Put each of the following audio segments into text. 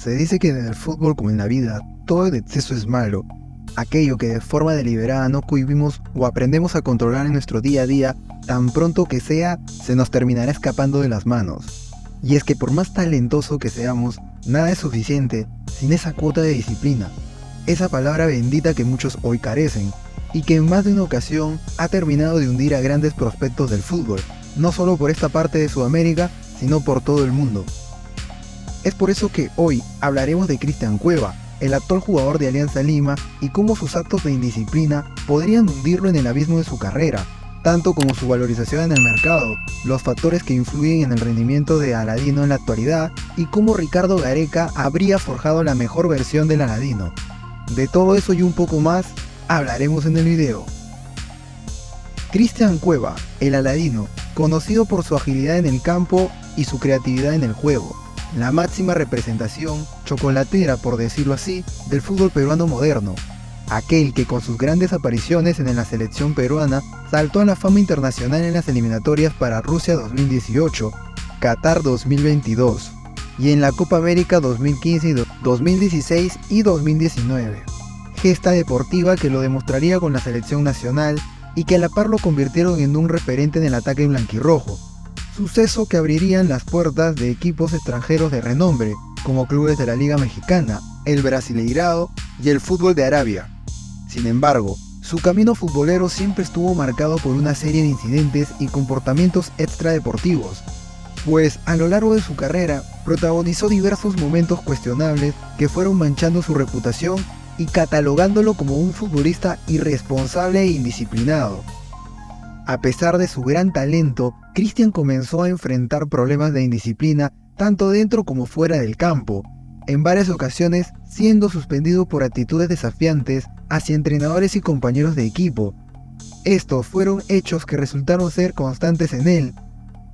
Se dice que en el fútbol como en la vida, todo en exceso es malo. Aquello que de forma deliberada no cohibimos o aprendemos a controlar en nuestro día a día, tan pronto que sea, se nos terminará escapando de las manos. Y es que por más talentoso que seamos, nada es suficiente sin esa cuota de disciplina. Esa palabra bendita que muchos hoy carecen, y que en más de una ocasión ha terminado de hundir a grandes prospectos del fútbol, no solo por esta parte de Sudamérica, sino por todo el mundo. Es por eso que hoy hablaremos de Cristian Cueva, el actual jugador de Alianza Lima, y cómo sus actos de indisciplina podrían hundirlo en el abismo de su carrera, tanto como su valorización en el mercado, los factores que influyen en el rendimiento de Aladino en la actualidad, y cómo Ricardo Gareca habría forjado la mejor versión del Aladino. De todo eso y un poco más, hablaremos en el video. Cristian Cueva, el Aladino, conocido por su agilidad en el campo y su creatividad en el juego, la máxima representación, chocolatera por decirlo así, del fútbol peruano moderno, aquel que con sus grandes apariciones en la selección peruana saltó a la fama internacional en las eliminatorias para Rusia 2018, Qatar 2022 y en la Copa América 2015, 2016 y 2019. Gesta deportiva que lo demostraría con la selección nacional y que a la par lo convirtieron en un referente en el ataque blanquirrojo. Suceso que abrirían las puertas de equipos extranjeros de renombre, como clubes de la Liga Mexicana, el Brasileirao y el fútbol de Arabia. Sin embargo, su camino futbolero siempre estuvo marcado por una serie de incidentes y comportamientos extradeportivos, pues a lo largo de su carrera protagonizó diversos momentos cuestionables que fueron manchando su reputación y catalogándolo como un futbolista irresponsable e indisciplinado. A pesar de su gran talento, Cristian comenzó a enfrentar problemas de indisciplina tanto dentro como fuera del campo, en varias ocasiones siendo suspendido por actitudes desafiantes hacia entrenadores y compañeros de equipo. Estos fueron hechos que resultaron ser constantes en él,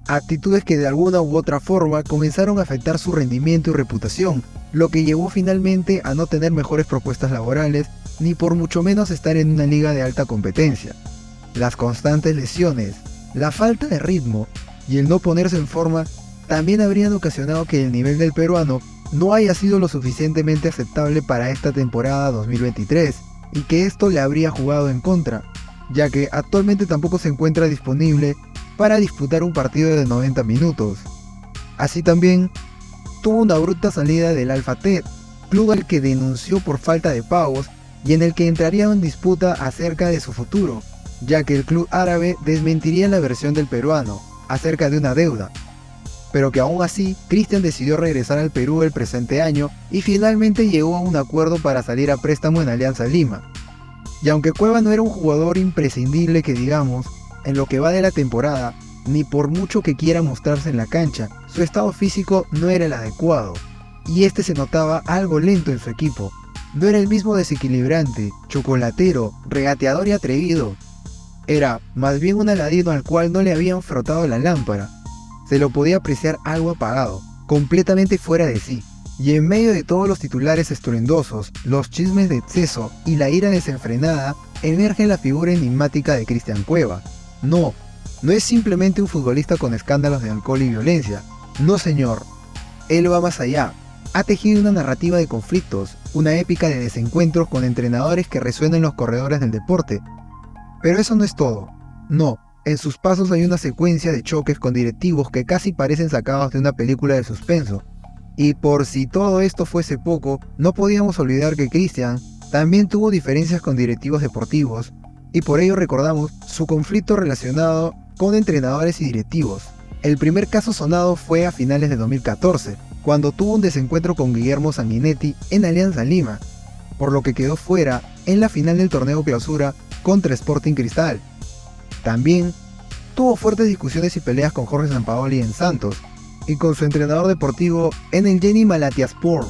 actitudes que de alguna u otra forma comenzaron a afectar su rendimiento y reputación, lo que llevó finalmente a no tener mejores propuestas laborales, ni por mucho menos estar en una liga de alta competencia. Las constantes lesiones, la falta de ritmo y el no ponerse en forma también habrían ocasionado que el nivel del peruano no haya sido lo suficientemente aceptable para esta temporada 2023 y que esto le habría jugado en contra, ya que actualmente tampoco se encuentra disponible para disputar un partido de 90 minutos. Así también, tuvo una abrupta salida del Al Fateh, club al que denunció por falta de pagos y en el que entraría en disputa acerca de su futuro, ya que el club árabe desmentiría la versión del peruano acerca de una deuda. Pero que aún así, Cristian decidió regresar al Perú el presente año y finalmente llegó a un acuerdo para salir a préstamo en Alianza Lima. Y aunque Cueva no era un jugador imprescindible que digamos, en lo que va de la temporada, ni por mucho que quiera mostrarse en la cancha, su estado físico no era el adecuado, y este se notaba algo lento en su equipo. No era el mismo desequilibrante, chocolatero, regateador y atrevido. Era más bien un Aladino al cual no le habían frotado la lámpara. Se lo podía apreciar algo apagado, completamente fuera de sí. Y en medio de todos los titulares estruendosos, los chismes de exceso y la ira desenfrenada, emerge la figura enigmática de Cristian Cueva. No es simplemente un futbolista con escándalos de alcohol y violencia. No señor, él va más allá. Ha tejido una narrativa de conflictos, una épica de desencuentros con entrenadores que resuenan en los corredores del deporte. Pero eso no es todo. No, en sus pasos hay una secuencia de choques con directivos que casi parecen sacados de una película de suspenso. Y por si todo esto fuese poco, no podíamos olvidar que Cristian también tuvo diferencias con directivos deportivos, y por ello recordamos su conflicto relacionado con entrenadores y directivos. El primer caso sonado fue a finales de 2014, cuando tuvo un desencuentro con Guillermo Sanguinetti en Alianza Lima, por lo que quedó fuera en la final del torneo Clausura contra Sporting Cristal. También tuvo fuertes discusiones y peleas con Jorge Sampaoli en Santos y con su entrenador deportivo en el Yeni Malatyaspor.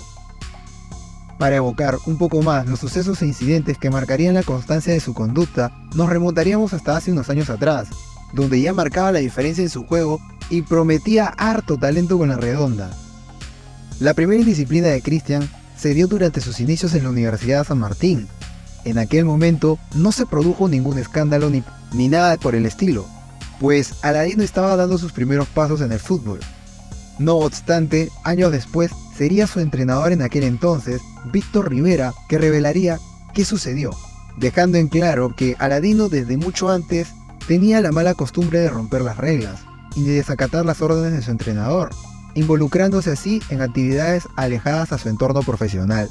Para evocar un poco más los sucesos e incidentes que marcarían la constancia de su conducta, nos remontaríamos hasta hace unos años atrás, donde ya marcaba la diferencia en su juego y prometía harto talento con la redonda. La primera indisciplina de Cristian se dio durante sus inicios en la Universidad San Martín. En aquel momento no se produjo ningún escándalo ni nada por el estilo, pues Aladino estaba dando sus primeros pasos en el fútbol. No obstante, años después, sería su entrenador en aquel entonces, Víctor Rivera, que revelaría qué sucedió, dejando en claro que Aladino desde mucho antes tenía la mala costumbre de romper las reglas y de desacatar las órdenes de su entrenador, involucrándose así en actividades alejadas a su entorno profesional.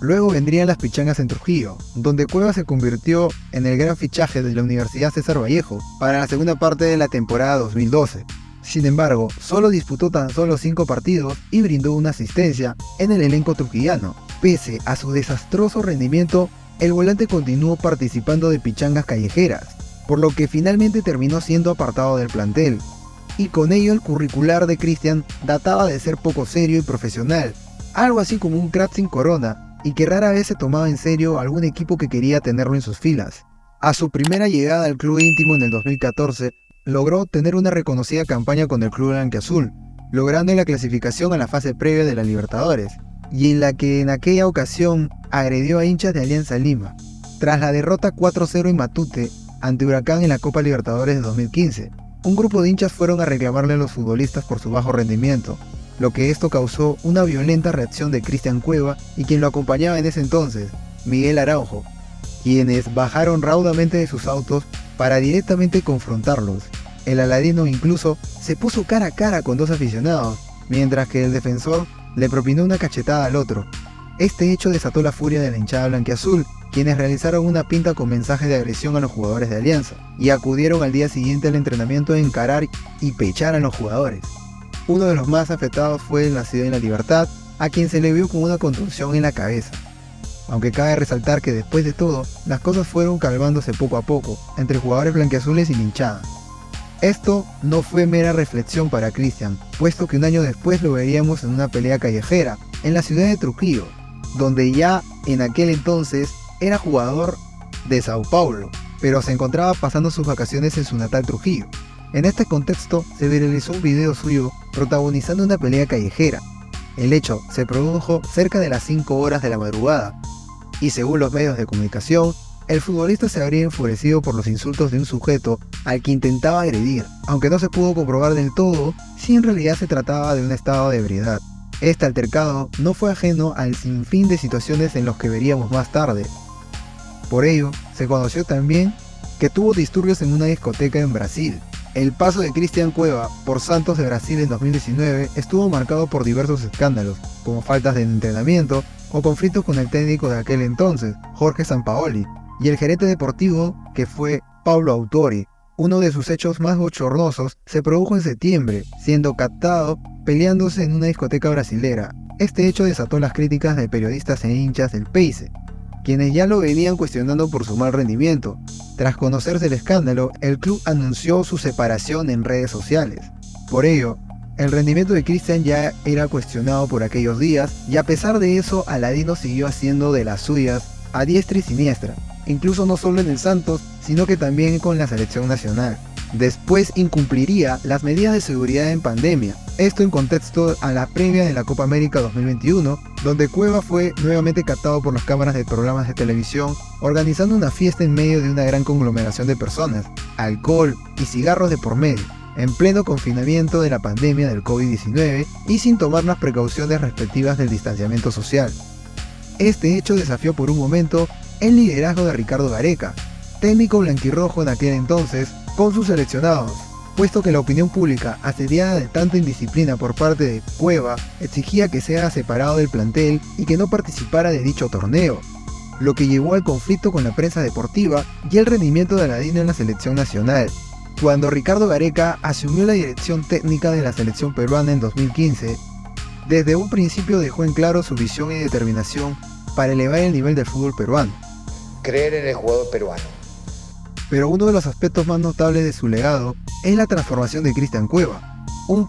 Luego vendrían las pichangas en Trujillo, donde Cueva se convirtió en el gran fichaje de la Universidad César Vallejo para la segunda parte de la temporada 2012. Sin embargo, solo disputó tan solo 5 partidos y brindó una asistencia en el elenco trujillano. Pese a su desastroso rendimiento, el volante continuó participando de pichangas callejeras, por lo que finalmente terminó siendo apartado del plantel. Y con ello el curricular de Cristian databa de ser poco serio y profesional, algo así como un crack sin corona, y que rara vez se tomaba en serio algún equipo que quería tenerlo en sus filas. A su primera llegada al club íntimo en el 2014, logró tener una reconocida campaña con el club blanquiazul, logrando la clasificación a la fase previa de la Libertadores, y en la que en aquella ocasión agredió a hinchas de Alianza Lima, tras la derrota 4-0 en Matute ante Huracán en la Copa Libertadores de 2015. Un grupo de hinchas fueron a reclamarle a los futbolistas por su bajo rendimiento, lo que esto causó una violenta reacción de Cristian Cueva y quien lo acompañaba en ese entonces, Miguel Araujo, quienes bajaron raudamente de sus autos para directamente confrontarlos. El Aladino incluso se puso cara a cara con 2 aficionados, mientras que el defensor le propinó una cachetada al otro. Este hecho desató la furia de la hinchada blanquiazul, quienes realizaron una pinta con mensajes de agresión a los jugadores de Alianza, y acudieron al día siguiente al entrenamiento a encarar y pechar a los jugadores. Uno de los más afectados fue el nacido en La Libertad, a quien se le vio con una contusión en la cabeza. Aunque cabe resaltar que después de todo, las cosas fueron calmándose poco a poco, entre jugadores blanquiazules y la hinchada. Esto no fue mera reflexión para Cristian, puesto que un año después lo veríamos en una pelea callejera, en la ciudad de Trujillo, donde ya en aquel entonces era jugador de Sao Paulo, pero se encontraba pasando sus vacaciones en su natal Trujillo. En este contexto se viralizó un video suyo protagonizando una pelea callejera. El hecho se produjo cerca de las 5 horas de la madrugada, y según los medios de comunicación, el futbolista se habría enfurecido por los insultos de un sujeto al que intentaba agredir, aunque no se pudo comprobar del todo si en realidad se trataba de un estado de ebriedad. Este altercado no fue ajeno al sinfín de situaciones en los que veríamos más tarde. Por ello, se conoció también que tuvo disturbios en una discoteca en Brasil. El paso de Cristian Cueva por Santos de Brasil en 2019 estuvo marcado por diversos escándalos, como faltas de entrenamiento o conflictos con el técnico de aquel entonces, Jorge Sampaoli, y el gerente deportivo, que fue Paulo Autori. Uno de sus hechos más bochornosos se produjo en septiembre, siendo captado peleándose en una discoteca brasilera. Este hecho desató las críticas de periodistas e hinchas del Peixe, quienes ya lo venían cuestionando por su mal rendimiento. Tras conocerse el escándalo, el club anunció su separación en redes sociales. Por ello, el rendimiento de Cristian ya era cuestionado por aquellos días, y a pesar de eso, Aladino siguió haciendo de las suyas a diestra y siniestra, incluso no solo en el Santos, sino que también con la selección nacional. Después incumpliría las medidas de seguridad en pandemia, esto en contexto a la previa de la Copa América 2021, donde Cueva fue nuevamente captado por las cámaras de programas de televisión organizando una fiesta en medio de una gran conglomeración de personas, alcohol y cigarros de por medio, en pleno confinamiento de la pandemia del COVID-19 y sin tomar las precauciones respectivas del distanciamiento social. Este hecho desafió por un momento el liderazgo de Ricardo Gareca, técnico blanquirrojo en aquel entonces, con sus seleccionados, puesto que la opinión pública, asediada de tanta indisciplina por parte de Cueva, exigía que sea separado del plantel y que no participara de dicho torneo, lo que llevó al conflicto con la prensa deportiva y el rendimiento de Aladino en la selección nacional. Cuando Ricardo Gareca asumió la dirección técnica de la selección peruana en 2015, desde un principio dejó en claro su visión y determinación para elevar el nivel del fútbol peruano. Creer en el jugador peruano. Pero uno de los aspectos más notables de su legado es la transformación de Cristian Cueva, un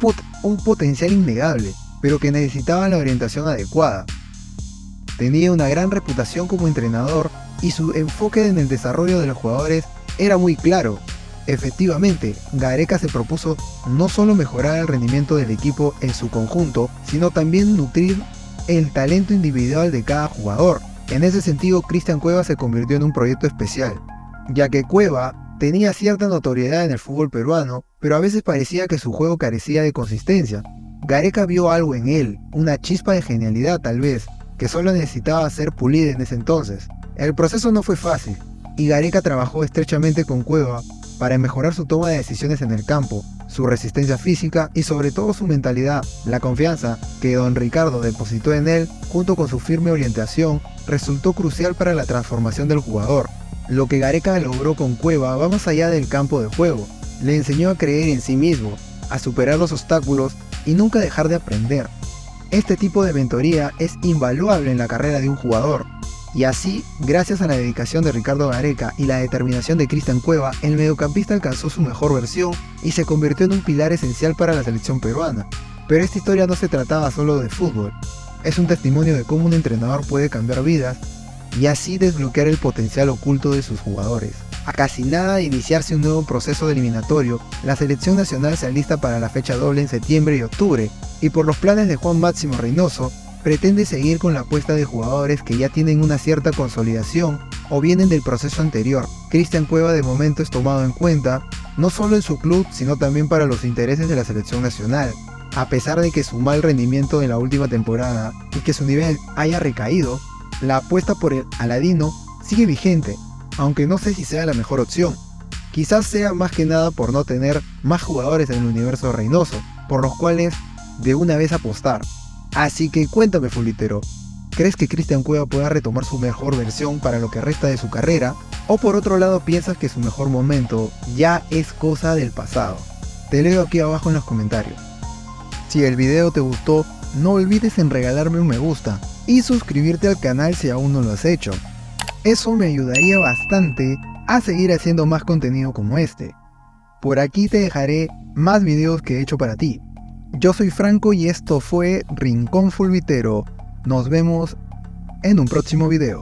potencial innegable, pero que necesitaba la orientación adecuada. Tenía una gran reputación como entrenador y su enfoque en el desarrollo de los jugadores era muy claro. Efectivamente, Gareca se propuso no solo mejorar el rendimiento del equipo en su conjunto, sino también nutrir el talento individual de cada jugador. En ese sentido, Cristian Cueva se convirtió en un proyecto especial, ya que Cueva tenía cierta notoriedad en el fútbol peruano, pero a veces parecía que su juego carecía de consistencia. Gareca vio algo en él, una chispa de genialidad tal vez, que solo necesitaba ser pulida en ese entonces. El proceso no fue fácil, y Gareca trabajó estrechamente con Cueva para mejorar su toma de decisiones en el campo, su resistencia física y sobre todo su mentalidad. La confianza que don Ricardo depositó en él, junto con su firme orientación, resultó crucial para la transformación del jugador. Lo que Gareca logró con Cueva va más allá del campo de juego. Le enseñó a creer en sí mismo, a superar los obstáculos y nunca dejar de aprender. Este tipo de mentoría es invaluable en la carrera de un jugador. Y así, gracias a la dedicación de Ricardo Gareca y la determinación de Cristian Cueva, el mediocampista alcanzó su mejor versión y se convirtió en un pilar esencial para la selección peruana. Pero esta historia no se trataba solo de fútbol, es un testimonio de cómo un entrenador puede cambiar vidas y así desbloquear el potencial oculto de sus jugadores. A casi nada de iniciarse un nuevo proceso de eliminatorio, la selección nacional se alista para la fecha doble en septiembre y octubre, y por los planes de Juan Máximo Reynoso, pretende seguir con la apuesta de jugadores que ya tienen una cierta consolidación o vienen del proceso anterior. Cristian Cueva de momento es tomado en cuenta, no solo en su club, sino también para los intereses de la selección nacional. A pesar de que su mal rendimiento en la última temporada y que su nivel haya recaído, la apuesta por el Aladino sigue vigente, aunque no sé si sea la mejor opción. Quizás sea más que nada por no tener más jugadores en el universo Reynoso, por los cuales de una vez apostar. Así que cuéntame, futbolero, ¿crees que Cristian Cueva pueda retomar su mejor versión para lo que resta de su carrera? ¿O por otro lado piensas que su mejor momento ya es cosa del pasado? Te leo aquí abajo en los comentarios. Si el video te gustó, no olvides en regalarme un me gusta y suscribirte al canal si aún no lo has hecho. Eso me ayudaría bastante a seguir haciendo más contenido como este. Por aquí te dejaré más videos que he hecho para ti. Yo soy Franco y esto fue Rincón Fulbitero. Nos vemos en un próximo video.